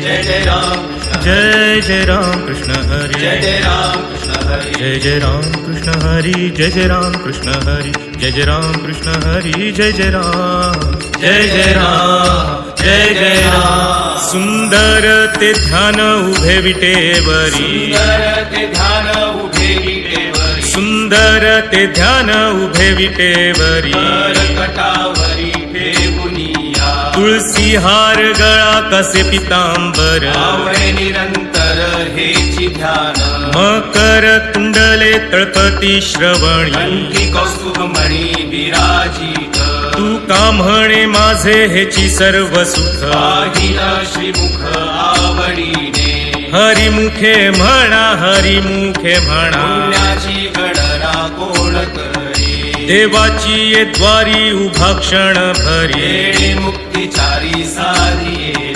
जय जय राम जय जय राम कृष्ण हरी जय जय राम कृष्ण हरी जय जय राम कृष्ण हरी जय जय राम कृष्ण हरी जय जय राम कृष्ण हरी जय जय राम जय जय राम सुंदर ते ध्यान उभे विटेवरी सुंदर ते ध्यान उभे विटेवरी सुंदर ते ध्यान उभे विटेवरी कटावरी ठेवुनिया तुळसी हार गळा कसे पितांबर आवळे निरंतर हेची ध्यान मकर कुंडले तळपती श्रवणी कंठी कौस्तुभमणी विराजित तू का म्हणे माझे हेची सर्व सुख पाहिल श्रीमुख आवडीने हरिमुखे म्हणा हरिमुखे म्हणा पुण्याची गणना कोण करे देवाची ये द्वारी उभा क्षण भरी येणे मुक्तिचारी साधिये